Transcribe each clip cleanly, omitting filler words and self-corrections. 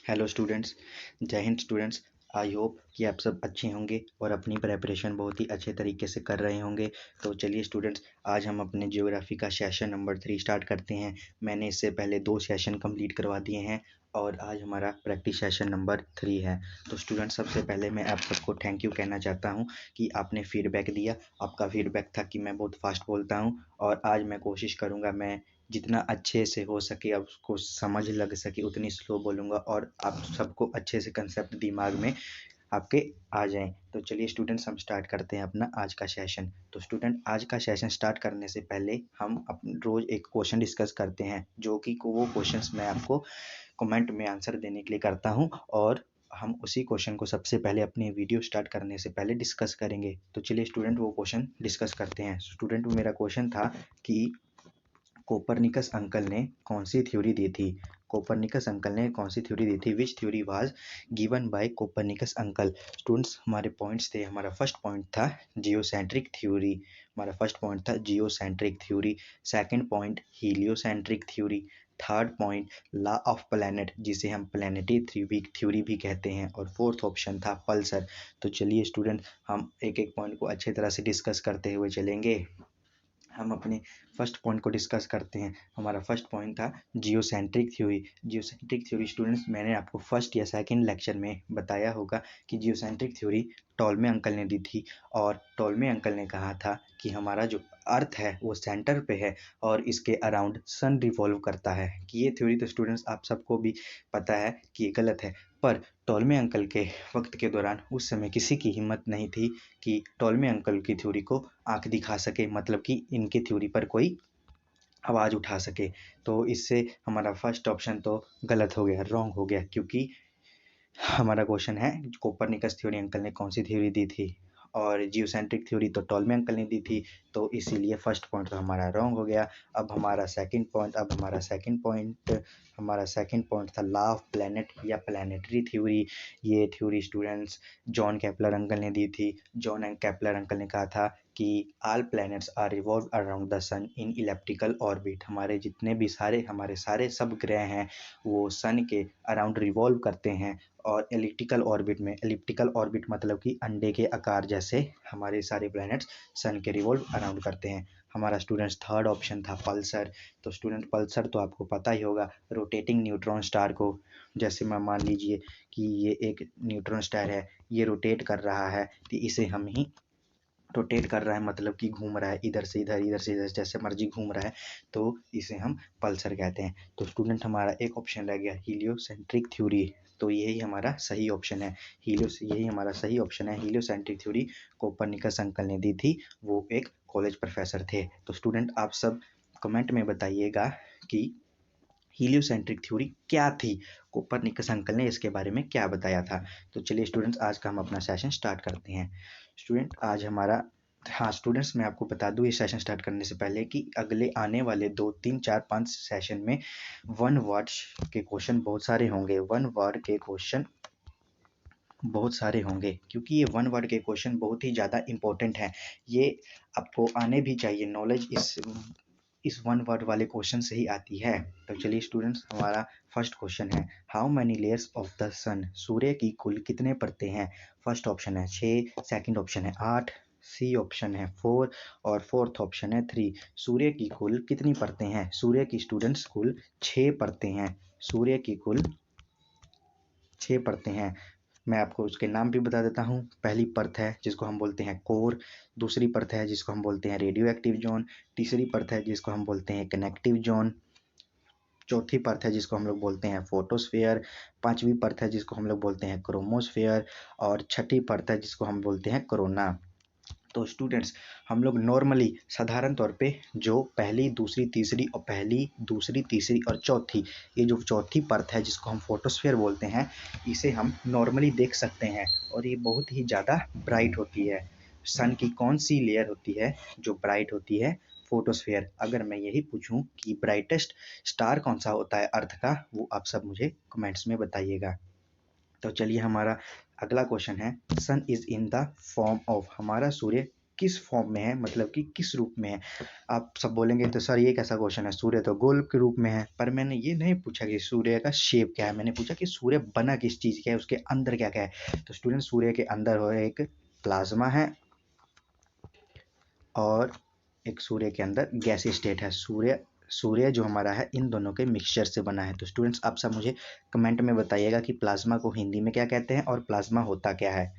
Hello students. जय Hind students. I hope कि आप सब अच्छे होंगे और अपनी प्रेपरेशन बहुत ही अच्छे तरीके से कर रहे होंगे। तो चलिए स्टूडेंट्स, आज हम अपने ज्योग्राफी का सेशन नंबर 3 स्टार्ट करते हैं। मैंने इससे पहले 2 सेशन कंप्लीट करवा दिए हैं और आज हमारा प्रैक्टिस सेशन नंबर 3 है। तो स्टूडेंट्स, सबसे पहले मैं आप सबको थैंक यू कहना चाहता हूँ कि आपने फीडबैक दिया। आपका फीडबैक था कि मैं बहुत फास्ट बोलता हूँ और आज मैं कोशिश करूँगा मैं जितना अच्छे से हो सके अब उसको समझ लग सके उतनी स्लो बोलूँगा और आप सबको अच्छे से कंसेप्ट दिमाग में आपके आ जाएं। तो चलिए स्टूडेंट्स, हम स्टार्ट करते हैं अपना आज का सेशन। तो स्टूडेंट, आज का सेशन स्टार्ट करने से पहले हम रोज़ एक क्वेश्चन डिस्कस करते हैं, जो कि वो क्वेश्चंस मैं आपको कमेंट में आंसर देने के लिए करता हूँ और हम उसी क्वेश्चन को सबसे पहले अपने वीडियो स्टार्ट करने से पहले डिस्कस करेंगे। तो चलिए स्टूडेंट, वो क्वेश्चन डिस्कस करते हैं। स्टूडेंट, मेरा क्वेश्चन था कि कोपरनिकस अंकल ने कौन सी थ्योरी दी थी। कोपरनिकस अंकल ने कौन सी थ्योरी दी थी। विच theory was given by Copernicus uncle. Students, हमारे पॉइंट्स थे। हमारा फर्स्ट पॉइंट था जियोसेंट्रिक थ्योरी। हमारा फर्स्ट पॉइंट था geocentric theory. Second point heliocentric theory. Third point law of planet, जिसे हम प्लैनेटरी थ्योरी भी कहते हैं। और फोर्थ ऑप्शन था पल्सर। तो चलिए स्टूडेंट, हम एक एक पॉइंट को अच्छे तरह से डिस्कस करते हुए चलेंगे। हम अपने फर्स्ट पॉइंट को डिस्कस करते हैं। हमारा फर्स्ट पॉइंट था geocentric theory. Geocentric theory students, मैंने आपको फर्स्ट या सेकंड लेक्चर में बताया होगा कि जियोसेंट्रिक थ्योरी टॉलमे अंकल ने दी थी और टॉलमे अंकल ने कहा था कि हमारा जो अर्थ है वो सेंटर पे है और इसके अराउंड सन रिवॉल्व करता है। कि ये थ्योरी तो स्टूडेंट्स आप सबको भी पता है कि ये गलत है, पर टॉलमे अंकल के वक्त के दौरान उस समय किसी की हिम्मत नहीं थी कि टॉलमे अंकल की थ्योरी को आंख दिखा सके, मतलब कि इनकी थ्योरी पर कोई आवाज़ उठा सके। तो इससे हमारा फर्स्ट ऑप्शन तो गलत हो गया, रॉन्ग हो गया, क्योंकि हमारा क्वेश्चन है कोपरनिकस थ्योरी अंकल ने कौन सी थ्योरी दी थी और जियोसेंट्रिक थ्योरी तो टॉलमे अंकल ने दी थी। तो इसीलिए फर्स्ट पॉइंट तो हमारा रॉन्ग हो गया। हमारा सेकंड पॉइंट था लॉ ऑफ प्लैनेट या प्लैनेटरी थ्योरी। ये theory students John Kepler uncle ने दी थी। जॉन केपलर अंकल ने कहा था कि all planets are revolve around the sun in elliptical orbit. हमारे सारे सब ग्रह हैं वो सन के अराउंड रिवॉल्व करते हैं और एलिप्टिकल ऑर्बिट मतलब कि अंडे के आकार जैसे हमारे सारे प्लैनेट्स सन के रिवॉल्व अराउंड करते हैं। हमारा स्टूडेंट्स थर्ड ऑप्शन था पल्सर। तो स्टूडेंट, पल्सर तो आपको पता ही होगा, रोटेटिंग न्यूट्रॉन स्टार को, जैसे मैं मान लीजिए कि ये एक न्यूट्रॉन स्टार है, ये रोटेट कर रहा है, तो इसे हम ही रोटेट कर रहा है मतलब कि घूम रहा है इधर से इधर जैसे मर्जी घूम रहा है, तो इसे हम पल्सर कहते हैं। तो स्टूडेंट, हमारा एक ऑप्शन रह गया हीलियोसेंट्रिक थ्योरी। तो यही हमारा सही ऑप्शन है। हीलियोसेंट्रिक थ्योरी कोपरनिकस अंकल ने दी थी, वो एक कॉलेज प्रोफेसर थे। तो स्टूडेंट, आप सब कमेंट में बताइएगा कि हीलियोसेंट्रिक थ्योरी क्या थी, कोपरनिकस अंकल ने इसके बारे में क्या बताया था। तो चलिए स्टूडेंट्स, आज का हम अपना सेशन स्टार्ट करते हैं। स्टूडेंट, आज हमारा हाँ स्टूडेंट्स, मैं आपको बता दूं ये सेशन स्टार्ट करने से पहले कि अगले आने वाले 2 3 4 5 सेशन में 1 वर्ड के क्वेश्चन बहुत सारे होंगे। 1 वर्ड के क्वेश्चन बहुत सारे होंगे क्योंकि ये 1 वर्ड के क्वेश्चन बहुत ही ज़्यादा इंपॉर्टेंट हैं। ये आपको आने भी चाहिए, नॉलेज इस 1 वर्ड वाले क्वेश्चन से ही आती है। तो चलिए स्टूडेंट्स, हमारा फर्स्ट क्वेश्चन है how many layers of the sun. सूर्य की कुल कितने परतें हैं। फर्स्ट ऑप्शन है 6, सेकंड ऑप्शन है 8, सी ऑप्शन है 4 और फोर्थ ऑप्शन है 3। सूर्य की कुल कितनी परतें हैं। सूर्य की स्टूडेंट्स कुल 6 परतें हैं। सूर्य की कुल 6 परतें हैं। मैं आपको उसके नाम भी बता देता हूँ। पहली परत है जिसको हम बोलते हैं कोर, दूसरी परत है जिसको हम बोलते हैं रेडियो एक्टिव जोन, तीसरी परत है जिसको हम बोलते हैं कनेक्टिव जोन, चौथी परत है जिसको हम लोग बोलते हैं फोटोस्फेयर, पांचवी परत है जिसको हम लोग बोलते हैं क्रोमोस्फेयर और छठी परत है जिसको हम बोलते हैं कोरोना। तो स्टूडेंट्स, हम लोग नॉर्मली साधारण तौर पे जो पहली दूसरी तीसरी और चौथी, ये जो चौथी परत है जिसको हम फोटोस्फेयर बोलते हैं, इसे हम नॉर्मली देख सकते हैं और ये बहुत ही ज़्यादा ब्राइट होती है। सन की कौन सी लेयर होती है जो ब्राइट होती है। फोटोस्फेयर। अगर मैं यही पूछूं कि ब्राइटेस्ट स्टार कौन सा होता है अर्थ का, वो आप सब मुझे कमेंट्स में बताइएगा। तो चलिए, हमारा अगला क्वेश्चन है sun is in the form of. हमारा सूर्य किस फॉर्म में है, मतलब कि किस रूप में है। आप सब बोलेंगे तो सर ये कैसा क्वेश्चन है, सूर्य तो गोल के रूप में है। पर मैंने ये नहीं पूछा कि सूर्य का शेप क्या है, मैंने पूछा कि सूर्य बना किस चीज़ का है, उसके अंदर क्या क्या है। तो स्टूडेंट सूर्य के अंदर हो एक प्लाज्मा है और एक सूर्य के अंदर गैसीय स्टेट है। सूर्य जो हमारा है इन दोनों के मिक्सचर से बना है। तो स्टूडेंट्स आप सब मुझे कमेंट में बताइएगा कि प्लाज्मा को हिंदी में क्या कहते हैं और प्लाज्मा होता क्या है।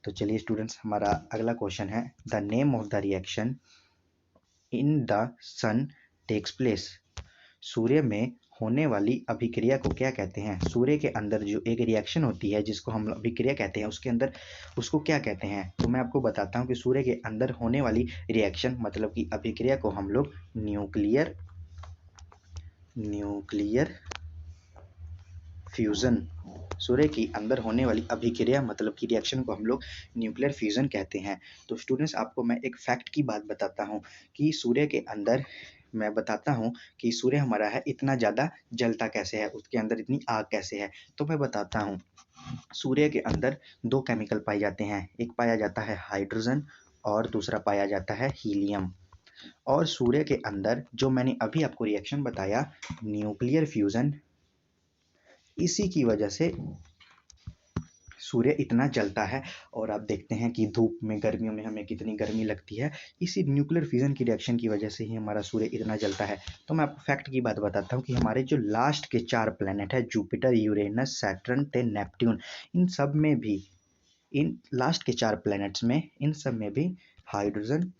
तो चलिए स्टूडेंट्स, हमारा अगला क्वेश्चन है, the name of the reaction in the sun takes place. सूर्य में होने वाली अभिक्रिया को क्या कहते हैं। सूर्य के अंदर जो एक रिएक्शन होती है जिसको हम अभिक्रिया कहते हैं, उसके अंदर उसको क्या कहते हैं। तो मैं आपको बताता हूँ कि सूर्य के अंदर होने वाली रिएक्शन मतलब कि अभिक्रिया को हम लोग न्यूक्लियर फ्यूजन, सूर्य के अंदर होने वाली अभिक्रिया मतलब कि रिएक्शन को हम लोग न्यूक्लियर फ्यूजन कहते हैं। तो स्टूडेंट्स आपको मैं एक फैक्ट की बात बताता हूँ कि सूर्य के अंदर, मैं बताता हूँ कि सूर्य हमारा है इतना ज़्यादा जलता कैसे है, उसके अंदर इतनी आग कैसे है। तो मैं बताता हूँ, सूर्य के अंदर दो केमिकल पाए जाते हैं, एक पाया जाता है हाइड्रोजन और दूसरा पाया जाता है हीलियम। और सूर्य के अंदर जो मैंने अभी आपको रिएक्शन बताया न्यूक्लियर फ्यूजन, इसी की वजह से सूर्य इतना जलता है। और आप देखते हैं कि धूप में गर्मियों में हमें कितनी गर्मी लगती है, इसी न्यूक्लियर फ्यूजन की रिएक्शन की वजह से ही हमारा सूर्य इतना जलता है। तो मैं आपको फैक्ट की बात बताता हूँ कि हमारे जो लास्ट के 4 प्लैनेट है, जुपिटर, यूरेनस, सैटर्न थे नेपट्यून, इन सब में भी, इन लास्ट के 4 प्लैनेट्स में इन सब में भी हाइड्रोजन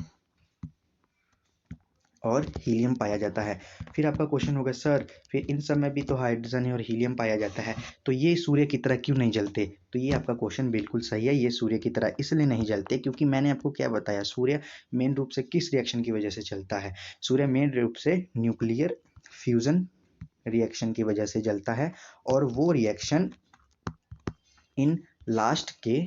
और हीलियम पाया जाता है। फिर आपका क्वेश्चन होगा सर फिर इन सब में भी तो हाइड्रोजन और हीलियम पाया जाता है, तो ये सूर्य की तरह क्यों नहीं जलते। तो ये आपका क्वेश्चन बिल्कुल सही है, ये सूर्य की तरह इसलिए नहीं जलते क्योंकि मैंने आपको क्या बताया, सूर्य मेन रूप से किस रिएक्शन की वजह से चलता है। सूर्य मेन रूप से न्यूक्लियर फ्यूजन रिएक्शन की वजह से जलता है, और वो रिएक्शन इन लास्ट के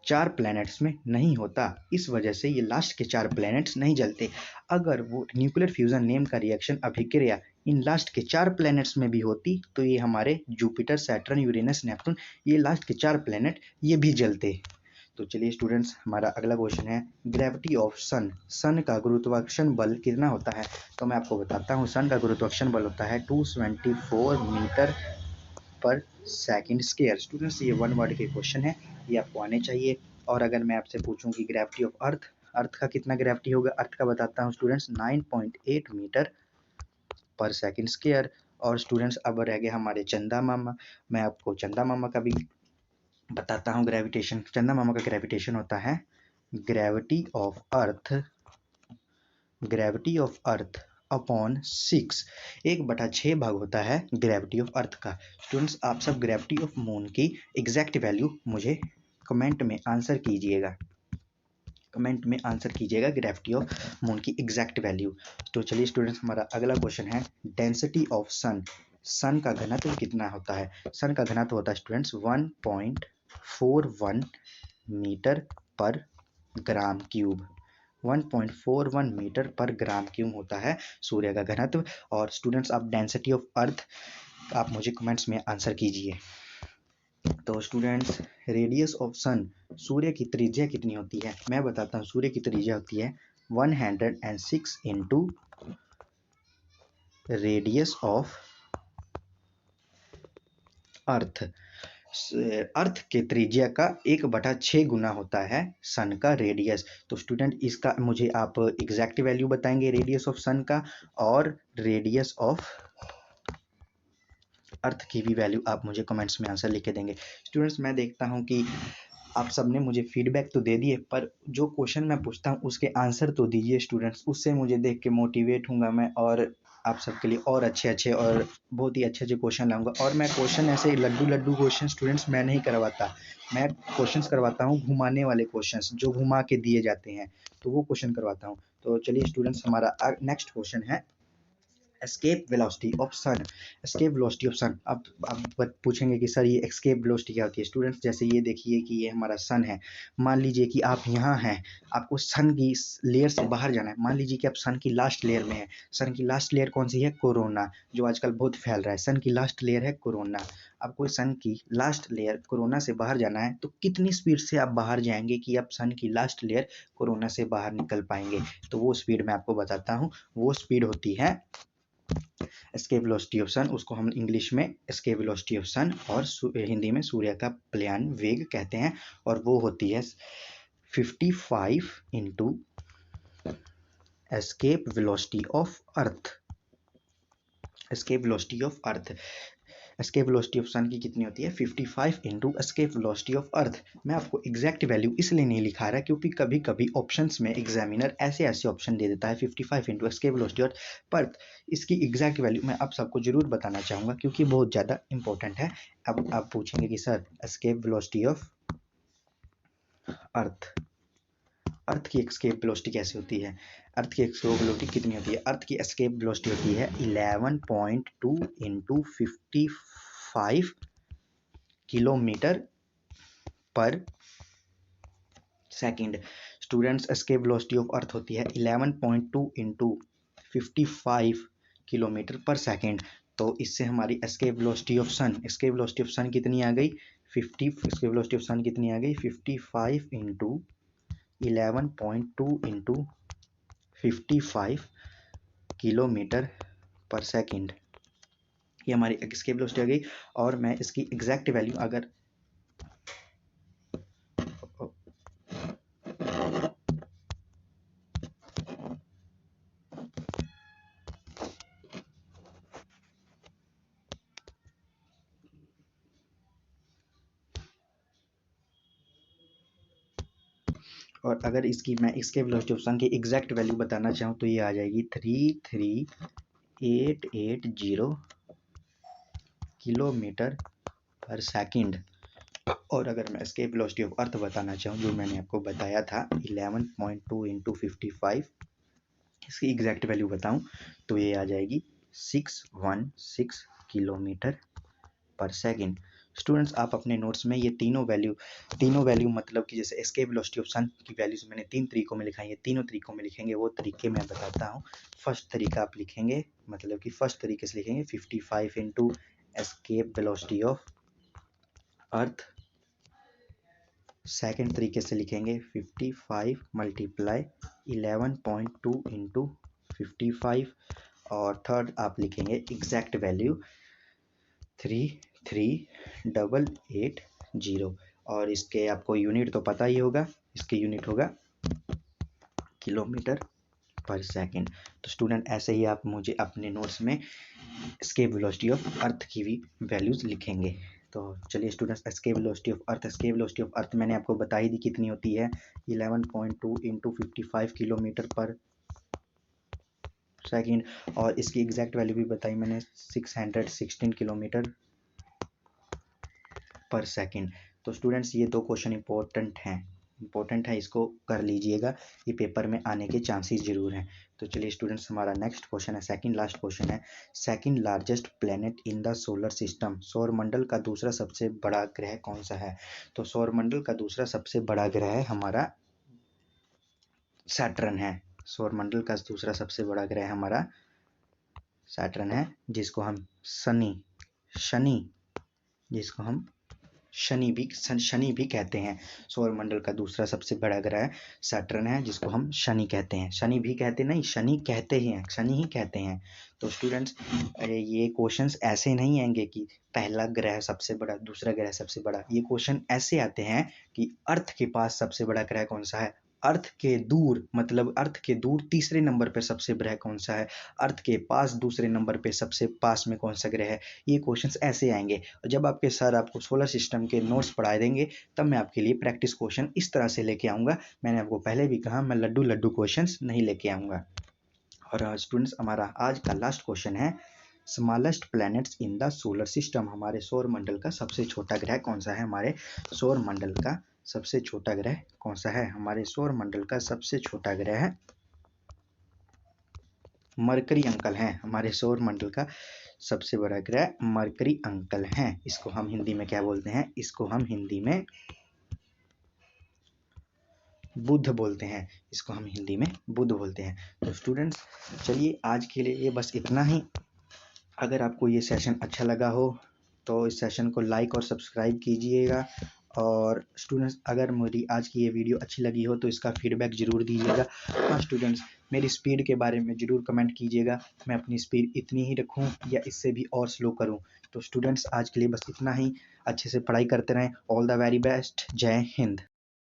4 प्लैनेट्स में नहीं होता, इस वजह से ये लास्ट के 4 प्लैनेट्स नहीं जलते। अगर वो न्यूक्लियर फ्यूजन नेम का रिएक्शन अभिक्रिया इन लास्ट के 4 प्लैनेट्स में भी होती तो ये हमारे जुपिटर, सैटर्न, यूरेनस, नेपट्टून, ये लास्ट के 4 प्लैनेट ये भी जलते। तो चलिए स्टूडेंट्स, हमारा अगला क्वेश्चन है, ग्रेविटी ऑफ सन, सन का गुरुत्वाकर्षण बल कितना होता है। तो मैं आपको बताता हूँ, सन का गुरुत्वाकर्षण बल होता है 224 मीटर पर सेकंड स्क्वायर। स्टूडेंट्स ये वन वर्ड के क्वेश्चन है, ये आपको आने चाहिए। और अगर मैं आपसे पूछूं कि ग्रेविटी ऑफ अर्थ, अर्थ का कितना ग्रेविटी होगा, अर्थ का बताता हूँ स्टूडेंट्स 9.8 मीटर पर सेकंड स्क्वायर। और स्टूडेंट्स अब रह गए हमारे चंदा मामा, मैं आपको चंदा मामा का भी बताता हूँ ग्रेविटेशन। चंदा मामा का ग्रेविटेशन होता है ग्रेविटी ऑफ अर्थ अपॉन 6, 1/6 भाग होता है ग्रेविटी ऑफ अर्थ का। स्टूडेंट्स आप सब ग्रेविटी ऑफ मून की एग्जैक्ट वैल्यू मुझे कमेंट में आंसर कीजिएगा, कमेंट में आंसर कीजिएगा ग्रेविटी ऑफ मून की एग्जैक्ट वैल्यू। तो चलिए स्टूडेंट्स, हमारा अगला क्वेश्चन है, डेंसिटी ऑफ सन, सन का घनत्व कितना होता है। सन का घनत्व होता है स्टूडेंट्स 1.41 मीटर पर ग्राम क्यूब, 1.41 मीटर पर ग्राम क्यूब होता है सूर्य का घनत्व। और स्टूडेंट्स आप डेंसिटी ऑफ अर्थ आप मुझे कमेंट्स में आंसर कीजिए। तो स्टूडेंट्स रेडियस ऑफ सन, सूर्य की त्रिज्या कितनी होती है, मैं बताता हूँ। सूर्य की त्रिज्या होती है 106 इंटू रेडियस ऑफ अर्थ। अर्थ के त्रिज्या का 1/6 गुना होता है सन का रेडियस। तो स्टूडेंट इसका मुझे आप एग्जैक्ट वैल्यू बताएंगे रेडियस ऑफ सन का, और रेडियस ऑफ अर्थ की भी वैल्यू आप मुझे कमेंट्स में आंसर लिख के देंगे। स्टूडेंट्स मैं देखता हूँ कि आप सबने मुझे फीडबैक तो दे दिए, पर जो क्वेश्चन मैं पूछता हूँ उसके आंसर तो दीजिए स्टूडेंट्स, उससे मुझे देख के मोटिवेट हूँगा मैं, और आप सबके लिए और अच्छे और बहुत ही अच्छे क्वेश्चन लाऊंगा। और मैं क्वेश्चन ऐसे लड्डू क्वेश्चन स्टूडेंट्स मैं नहीं करवाता, मैं क्वेश्चंस करवाता हूँ घुमाने वाले क्वेश्चंस जो घुमा के दिए जाते हैं, तो वो क्वेश्चन करवाता हूँ। तो चलिए स्टूडेंट्स, हमारा नेक्स्ट क्वेश्चन है, escape velocity of sun. Escape velocity of sun. अब आप पूछेंगे कि सर ये एस्केप वेलोसिटी क्या होती है। स्टूडेंट्स जैसे ये देखिए कि ये हमारा सन है, मान लीजिए कि आप यहाँ हैं, आपको सन की लेयर से बाहर जाना है। मान लीजिए कि आप सन की लास्ट लेयर में हैं। सन की लास्ट लेयर कौन सी है? कोरोना, जो आजकल बहुत फैल रहा है। सन की लास्ट लेयर है कोरोना। आपको सन की लास्ट लेयर कोरोना से बाहर जाना है, तो कितनी स्पीड से आप बाहर जाएंगे कि आप सन की लास्ट लेयर कोरोना से बाहर निकल पाएंगे? तो वो स्पीड मैं आपको बताता हूँ। वो स्पीड होती है एस्केप वेलोसिटी ऑफ सन। उसको हम इंग्लिश में एस्केप वेलोसिटी ऑफ सन और हिंदी में सूर्य का प्लयान वेग कहते हैं। और वो होती है 55 into escape velocity of earth. Escape velocity of earth. Escape velocity of sun की कितनी होती है? 55 into escape velocity of earth. मैं आपको एग्जैक्ट वैल्यू इसलिए नहीं लिखा रहा क्योंकि कभी कभी ऑप्शंस में एग्जामिनर ऐसे ऐसे ऑप्शन दे देता है 55 इंटू एस्केप वेलोसिटी ऑफ अर्थ। इसकी एग्जैक्ट वैल्यू मैं आप सबको जरूर बताना चाहूँगा क्योंकि बहुत ज़्यादा इंपॉर्टेंट है। अब आप पूछेंगे कि sir escape velocity of earth, earth की एस्केप वेलोसिटी कैसे होती है? अर्थ की एस्केप वेलोसिटी कितनी होती है? अर्थ की एस्केप वेलोसिटी होती है 11.2 इंटू 55 किलोमीटर पर second. Students escape velocity of अर्थ होती है 11.2 इंटू 55 किलोमीटर पर सेकेंड। तो इससे हमारी escape velocity of sun, escape velocity of sun कितनी आ गई? 50। एस्केप वेलोसिटी ऑफ सन कितनी आ गई? 55 इंटू 11.2 इंटू 55 किलोमीटर पर सेकेंड। ये हमारी एस्केप वेलोसिटी आ गई। और मैं इसकी एग्जैक्ट वैल्यू अगर और अगर इसकी मैं इसके वेलोसिटी ऑफ सन की एग्जैक्ट वैल्यू बताना चाहूँ तो ये आ जाएगी 33,880 किलोमीटर पर सेकंड। और अगर मैं एस्केप वेलोसिटी ऑफ अर्थ बताना चाहूँ जो मैंने आपको बताया था 11.2 इंटू 55, इसकी एग्जैक्ट वैल्यू बताऊँ तो ये आ जाएगी 616 किलोमीटर पर सेकंड। स्टूडेंट्स आप अपने नोट्स में ये तीनों वैल्यू मतलब कि जैसे एस्केप वेलोसिटी ऑफ सन की वैल्यूज मैंने 3 तरीकों में लिखा है, ये तीनों तरीकों में लिखेंगे। वो तरीके मैं बताता हूँ। फर्स्ट तरीका आप लिखेंगे, मतलब कि फर्स्ट तरीके से लिखेंगे 55 into escape velocity of earth. Second तरीके से लिखेंगे 55 मल्टीप्लाई 11.2 इंटू 55। और थर्ड आप लिखेंगे एग्जैक्ट वैल्यू 33,880। और इसके आपको यूनिट तो पता ही होगा, इसके यूनिट होगा किलोमीटर पर सेकंड। तो स्टूडेंट ऐसे ही आप मुझे अपने नोट्स में एस्केप वेलोसिटी ऑफ अर्थ की भी वैल्यूज लिखेंगे। तो चलिए students escape velocity of earth, escape velocity of अर्थ मैंने आपको बता ही दी कितनी होती है 11.2 इंटू 55 किलोमीटर पर सेकंड। और इसकी एग्जैक्ट वैल्यू भी बताई मैंने 616 किलोमीटर पर सेकंड। तो स्टूडेंट्स ये दो क्वेश्चन इंपॉर्टेंट है, इसको कर लीजिएगा, ये पेपर में आने के चांसेस जरूर हैं। तो चलिए स्टूडेंट्स हमारा नेक्स्ट क्वेश्चन है, सेकंड लास्ट क्वेश्चन है। Second largest planet in the solar system, सौर मंडल का दूसरा सबसे बड़ा ग्रह कौन सा है? तो सौर मंडल का दूसरा सबसे बड़ा ग्रह हमारा सैटर्न है। सौर मंडल का दूसरा सबसे बड़ा ग्रह हमारा सैटर्न है, जिसको हम शनि भी कहते हैं। सौरमंडल का दूसरा सबसे बड़ा ग्रह सैटर्न है, जिसको हम शनि कहते हैं। शनि भी कहते नहीं, शनि कहते ही हैं, शनि ही कहते हैं। तो स्टूडेंट्स ये क्वेश्चंस ऐसे नहीं आएंगे कि पहला ग्रह सबसे बड़ा, दूसरा ग्रह सबसे बड़ा। ये क्वेश्चन ऐसे आते हैं कि अर्थ के पास सबसे बड़ा ग्रह कौन सा है, अर्थ के दूर, मतलब अर्थ के दूर तीसरे नंबर पर सबसे ग्रह कौन सा है, अर्थ के पास दूसरे नंबर पे सबसे पास में कौन सा ग्रह है। ये क्वेश्चंस ऐसे आएंगे। और जब आपके सर आपको सोलर सिस्टम के नोट्स पढ़ा देंगे तब मैं आपके लिए प्रैक्टिस क्वेश्चन इस तरह से लेके आऊँगा। मैंने आपको पहले भी कहा मैं लड्डू क्वेश्चंस नहीं लेके आऊँगा। और स्टूडेंट्स हमारा आज का लास्ट क्वेश्चन है, smallest planets in the solar system, हमारे सौर मंडल का सबसे छोटा ग्रह कौन सा है? हमारे सौर मंडल का सबसे छोटा ग्रह कौन सा है? हमारे सौर मंडल का सबसे छोटा ग्रह मरकरी अंकल हैं, हमारे सौर मंडल का सबसे बड़ा ग्रह मरकरी अंकल हैं। इसको हम हिंदी में क्या बोलते हैं? इसको हम हिंदी में बुध बोलते हैं। इसको हम हिंदी में बुध बोलते हैं। तो स्टूडेंट्स चलिए आज के लिए ये बस इतना ही। अगर आपको ये सेशन अच्छा लगा हो तो इस सेशन को लाइक और सब्सक्राइब कीजिएगा। और स्टूडेंट्स अगर मेरी आज की ये वीडियो अच्छी लगी हो तो इसका फीडबैक ज़रूर दीजिएगा। हाँ स्टूडेंट्स, मेरी स्पीड के बारे में ज़रूर कमेंट कीजिएगा, मैं अपनी स्पीड इतनी ही रखूँ या इससे भी और स्लो करूँ। तो स्टूडेंट्स आज के लिए बस इतना ही। अच्छे से पढ़ाई करते रहें। All the very best. जय हिंद।